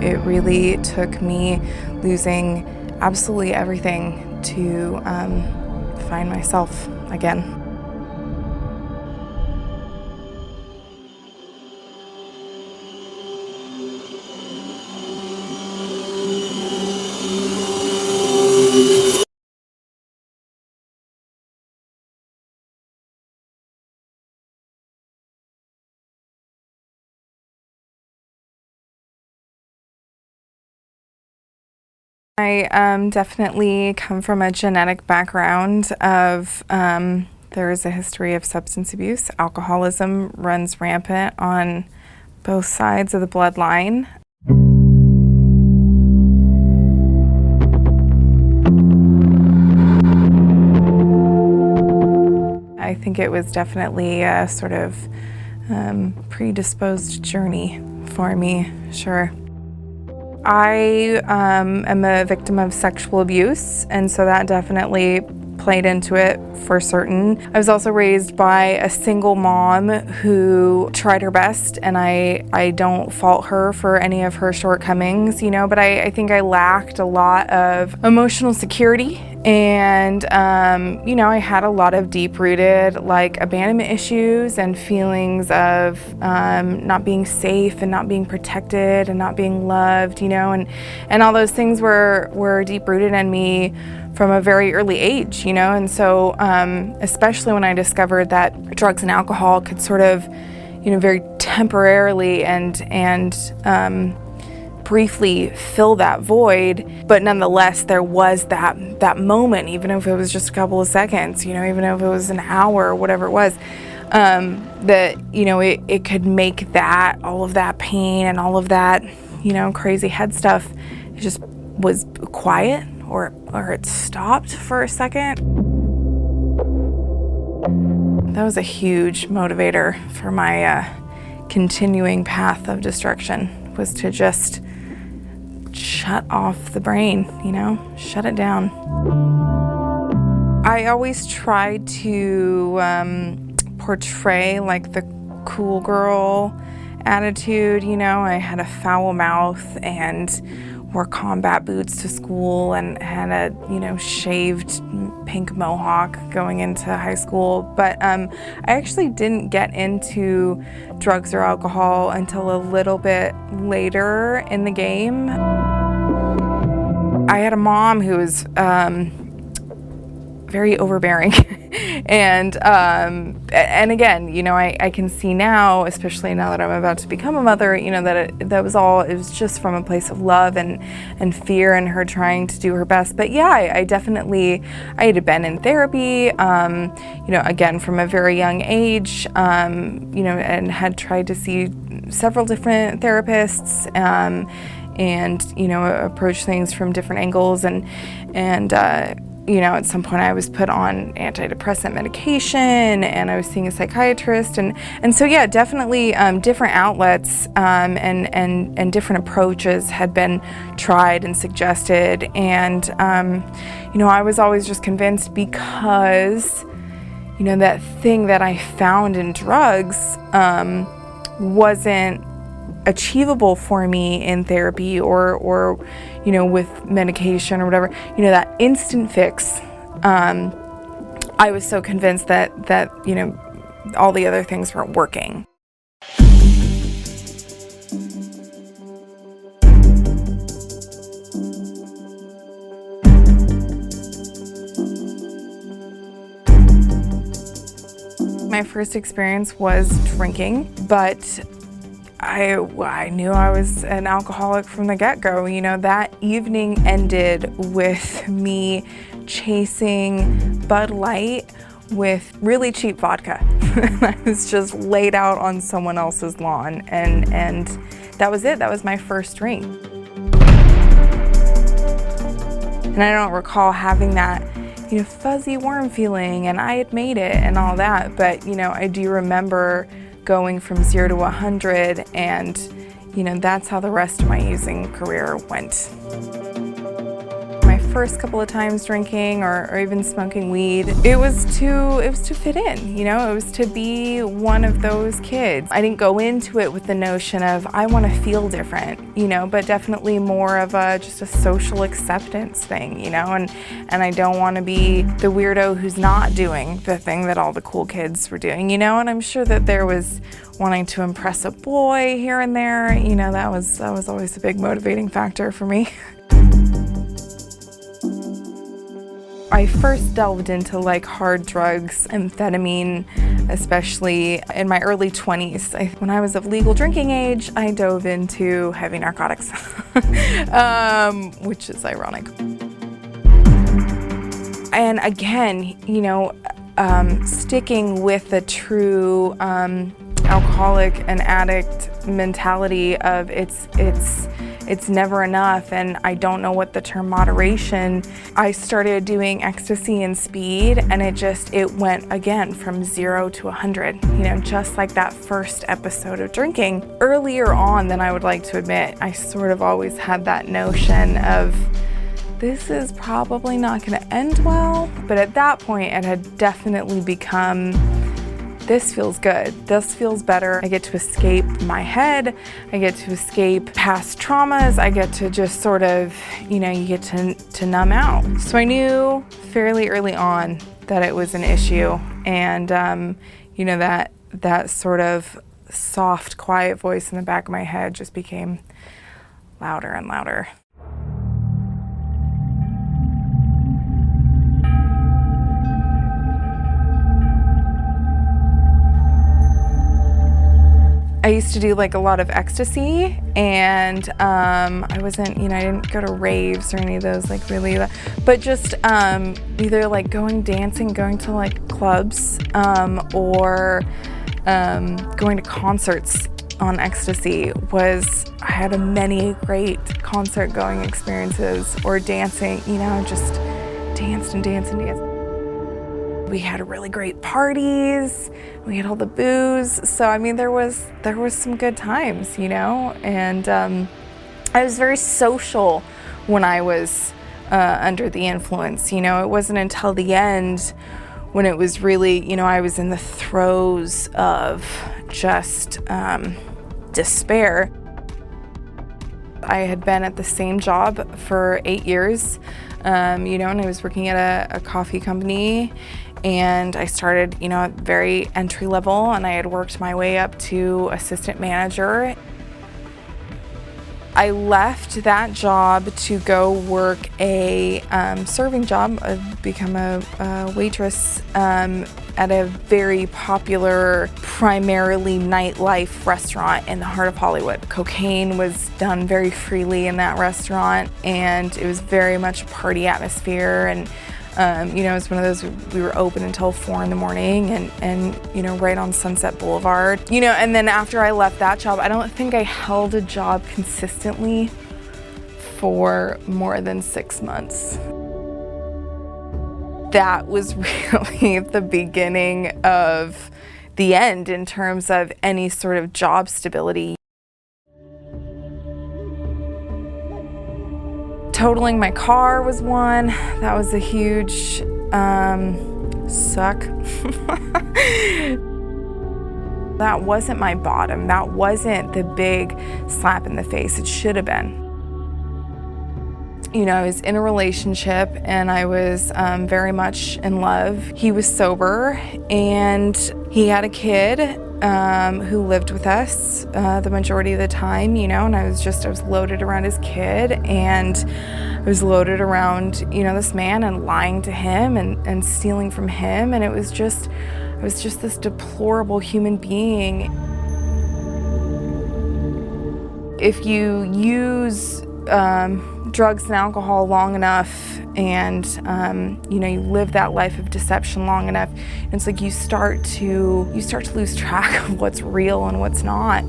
It really took me losing absolutely everything to find myself again. I definitely come from a genetic background of there is a history of substance abuse. Alcoholism runs rampant on both sides of the bloodline. I think it was definitely a sort of predisposed journey for me, sure. I am a victim of sexual abuse, and so that definitely played into it for certain. I was also raised by a single mom who tried her best, and I don't fault her for any of her shortcomings, you know, but I think I lacked a lot of emotional security. And, you know, I had a lot of deep-rooted, like, abandonment issues and feelings of not being safe and not being protected and not being loved, you know, and all those things were deep-rooted in me from a very early age, you know, and so especially when I discovered that drugs and alcohol could sort of, you know, very temporarily and briefly fill that void, but nonetheless there was that moment, even if it was just a couple of seconds, you know, even if it was an hour or whatever it was, that, you know, it could make that, all of that pain and all of that, you know, crazy head stuff, it just was quiet or it stopped for a second. That was a huge motivator for my continuing path of destruction, was to just shut off the brain, you know, shut it down. I always tried to portray like the cool girl attitude, you know. I had a foul mouth and wore combat boots to school and had a, you know, shaved pink mohawk going into high school. But I actually didn't get into drugs or alcohol until a little bit later in the game. I had a mom who was very overbearing. And again, you know, I can see now, especially now that I'm about to become a mother, you know, that it was just from a place of love and fear and her trying to do her best. But yeah, I had been in therapy, you know, again, from a very young age, you know, and had tried to see several different therapists, and, you know, approach things from different angles and you know, at some point I was put on antidepressant medication and I was seeing a psychiatrist. And so, yeah, definitely different outlets and different approaches had been tried and suggested. And, you know, I was always just convinced because, you know, that thing that I found in drugs wasn't achievable for me in therapy or you know, with medication or whatever, you know, that instant fix. I was so convinced that you know, all the other things weren't working. My first experience was drinking, but I knew I was an alcoholic from the get-go. You know, that evening ended with me chasing Bud Light with really cheap vodka. I was just laid out on someone else's lawn, and that was it. That was my first drink. And I don't recall having that, you know, fuzzy warm feeling and I had made it and all that, but, you know, I do remember going from 0 to 100, and, you know, that's how the rest of my using career went. My first couple of times drinking or even smoking weed, it was to fit in, you know, it was to be one of those kids. I didn't go into it with the notion of I want to feel different, you know, but definitely more of just a social acceptance thing, you know, and I don't want to be the weirdo who's not doing the thing that all the cool kids were doing, you know, and I'm sure that there was wanting to impress a boy here and there, you know, that was always a big motivating factor for me. I first delved into like hard drugs, amphetamine, especially in my early 20s. When I was of legal drinking age, I dove into heavy narcotics, which is ironic. And again, you know, sticking with the true alcoholic and addict mentality of it's never enough, and I don't know what the term moderation. I started doing ecstasy and speed, and it went again from 0 to 100, you know, just like that first episode of drinking. Earlier on than I would like to admit, I sort of always had that notion of this is probably not going to end well, but at that point it had definitely become, this feels good, this feels better. I get to escape my head, I get to escape past traumas, I get to just sort of, you know, you get to numb out. So I knew fairly early on that it was an issue, and you know, that sort of soft, quiet voice in the back of my head just became louder and louder. I used to do like a lot of ecstasy, and I wasn't, you know, I didn't go to raves or any of those like really, but just either like going dancing, going to like clubs, or going to concerts on ecstasy. I had many great concert going experiences, or dancing, you know, just danced and danced and danced. We had really great parties, we had all the booze, so I mean there was some good times, you know, and I was very social when I was under the influence, you know. It wasn't until the end when it was really, you know, I was in the throes of just despair. I had been at the same job for 8 years, you know, and I was working at a coffee company. And I started, you know, at very entry level, and I had worked my way up to assistant manager. I left that job to go work a serving job, become a waitress at a very popular, primarily nightlife restaurant in the heart of Hollywood. Cocaine was done very freely in that restaurant, and it was very much a party atmosphere. And you know, it was one of those, we were open until 4 in the morning, and you know, right on Sunset Boulevard. You know, and then after I left that job, I don't think I held a job consistently for more than 6 months. That was really the beginning of the end in terms of any sort of job stability. Totaling my car was one. That was a huge suck. That wasn't my bottom. That wasn't the big slap in the face. It should have been. You know, I was in a relationship, and I was very much in love. He was sober, and he had a kid who lived with us the majority of the time, you know, and I was loaded around his kid, and I was loaded around, you know, this man, and lying to him and stealing from him, and I was just this deplorable human being. If you use drugs and alcohol long enough, and you know, you live that life of deception long enough, it's like you start to lose track of what's real and what's not.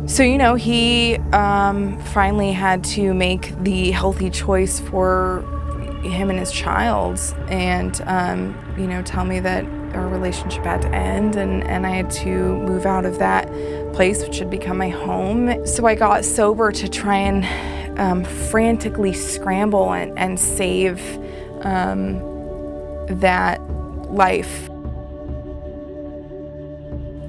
So, you know, he finally had to make the healthy choice for him and his child, and you know, tell me that our relationship had to end, and I had to move out of that place, which had become my home. So I got sober to try and frantically scramble and save that life.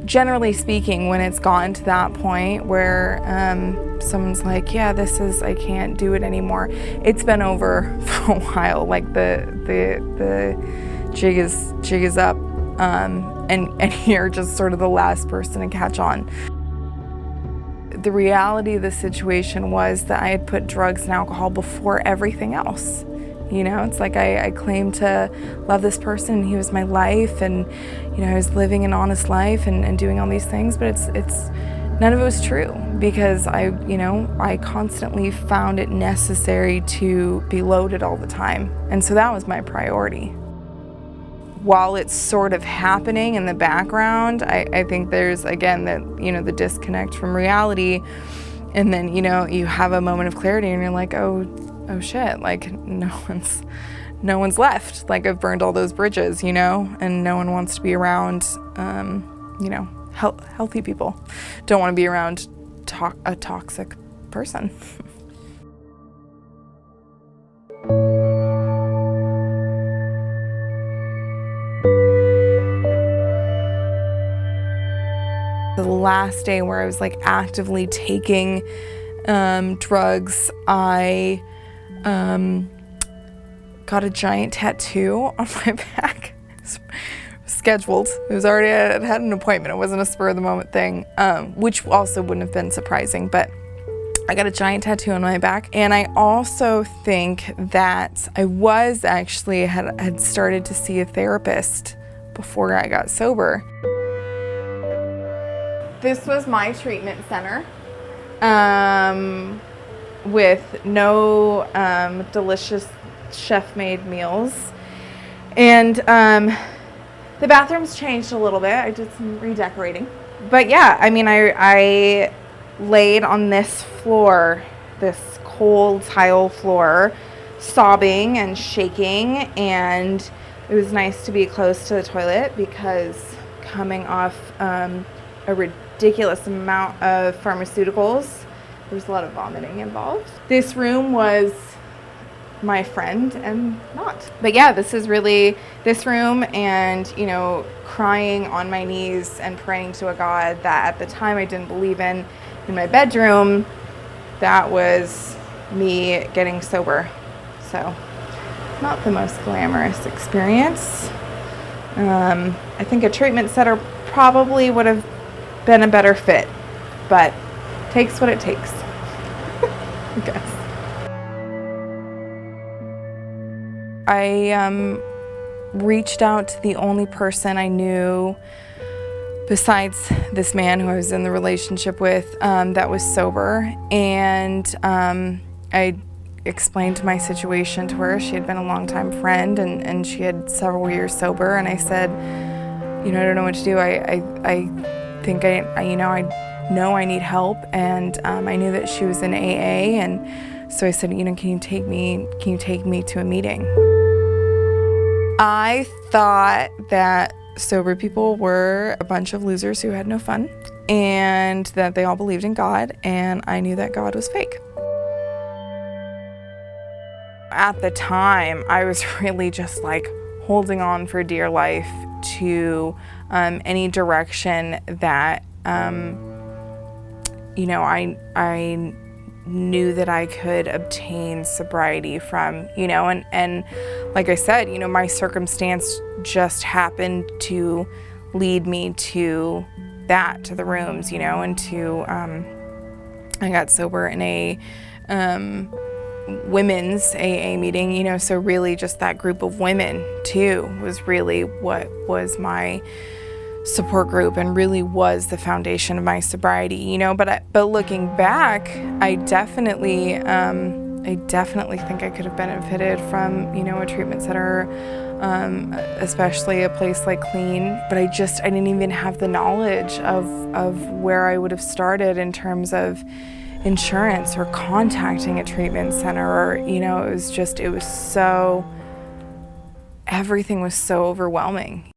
Generally speaking, when it's gotten to that point where someone's like, yeah, I can't do it anymore, it's been over for a while. Like the jig is up, and you're just sort of the last person to catch on. The reality of the situation was that I had put drugs and alcohol before everything else. You know, it's like I claimed to love this person, and he was my life, and you know, I was living an honest life and doing all these things, but it's none of it was true, because I constantly found it necessary to be loaded all the time, and so that was my priority. While it's sort of happening in the background, I think there's, again, the disconnect from reality, and then you have a moment of clarity and you're like, oh shit, like no one's left. Like I've burned all those bridges, and no one wants to be around, healthy people. Don't want to be around a toxic person. The last day where I was like actively taking drugs, I got a giant tattoo on my back. It was scheduled. It was already, I had an appointment. It wasn't a spur of the moment thing, which also wouldn't have been surprising, but I got a giant tattoo on my back. And I also think that I was actually, had started to see a therapist before I got sober. This was my treatment center, with no delicious chef-made meals. And the bathrooms changed a little bit. I did some redecorating. But yeah, I mean, I laid on this floor, this cold tile floor, sobbing and shaking, and it was nice to be close to the toilet because coming off a ridiculous amount of pharmaceuticals, there was a lot of vomiting involved. This room was my friend and not. But yeah, this room, and crying on my knees and praying to a God that at the time I didn't believe in my bedroom, that was me getting sober. So not the most glamorous experience. I think a treatment center probably would have been a better fit, but takes what it takes, I guess. I reached out to the only person I knew besides this man who I was in the relationship with that was sober, and I explained my situation to her. She had been a longtime friend, and she had several years sober, and I said, I don't know what to do. I think I know I need help, and I knew that she was in AA, and so I said, can you take me to a meeting? I thought that sober people were a bunch of losers who had no fun, and that they all believed in God, and I knew that God was fake. At the time, I was really just like holding on for dear life to any direction that I knew that I could obtain sobriety from, and like I said, my circumstance just happened to lead me to the rooms, and to, I got sober in a women's AA meeting, so really just that group of women too was really what was my support group and really was the foundation of my sobriety, but looking back, I definitely think I could have benefited from, a treatment center, especially a place like Klean, but I didn't even have the knowledge of where I would have started in terms of insurance or contacting a treatment center, or, everything was so overwhelming.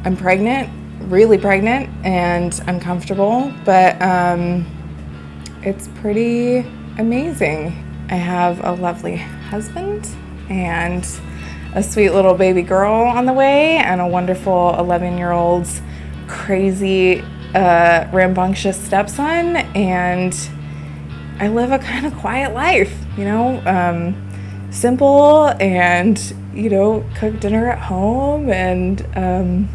I'm pregnant, really pregnant, and uncomfortable, but it's pretty amazing. I have a lovely husband and a sweet little baby girl on the way, and a wonderful 11-year-old crazy rambunctious stepson, and I live a kind of quiet life, simple, and cook dinner at home, and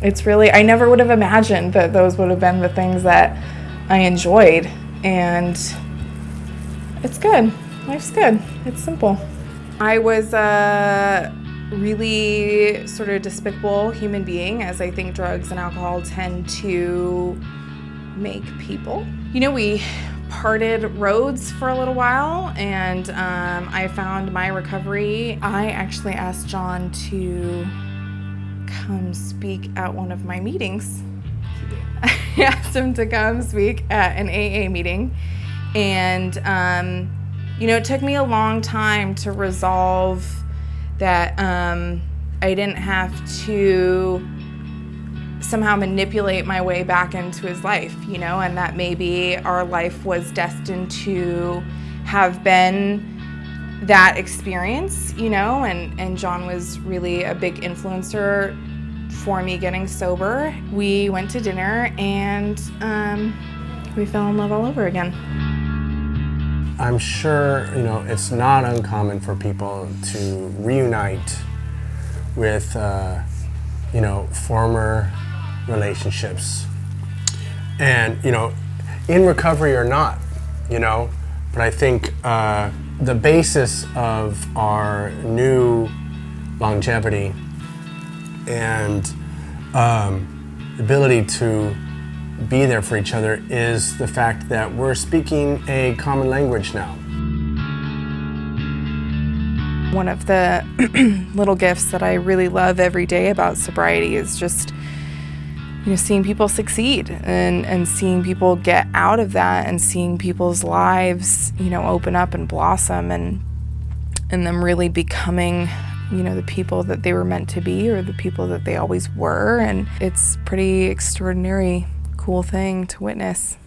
it's really, I never would have imagined that those would have been the things that I enjoyed, and it's good. Life's good. It's simple. I was a really sort of despicable human being, as I think drugs and alcohol tend to make people. We parted roads for a little while, and I found my recovery. I actually asked John to come speak at one of my meetings. I asked him to come speak at an AA meeting, and it took me a long time to resolve that I didn't have to somehow manipulate my way back into his life, and that maybe our life was destined to have been that experience, and John was really a big influencer for me getting sober. We went to dinner, and we fell in love all over again. I'm sure, it's not uncommon for people to reunite with, former relationships. And, in recovery or not, but I think the basis of our new longevity and ability to be there for each other is the fact that we're speaking a common language now. One of the little gifts that I really love every day about sobriety is just, seeing people succeed and seeing people get out of that, and seeing people's lives, open up and blossom, and them really becoming, the people that they were meant to be, or the people that they always were. And it's pretty extraordinary, cool thing to witness.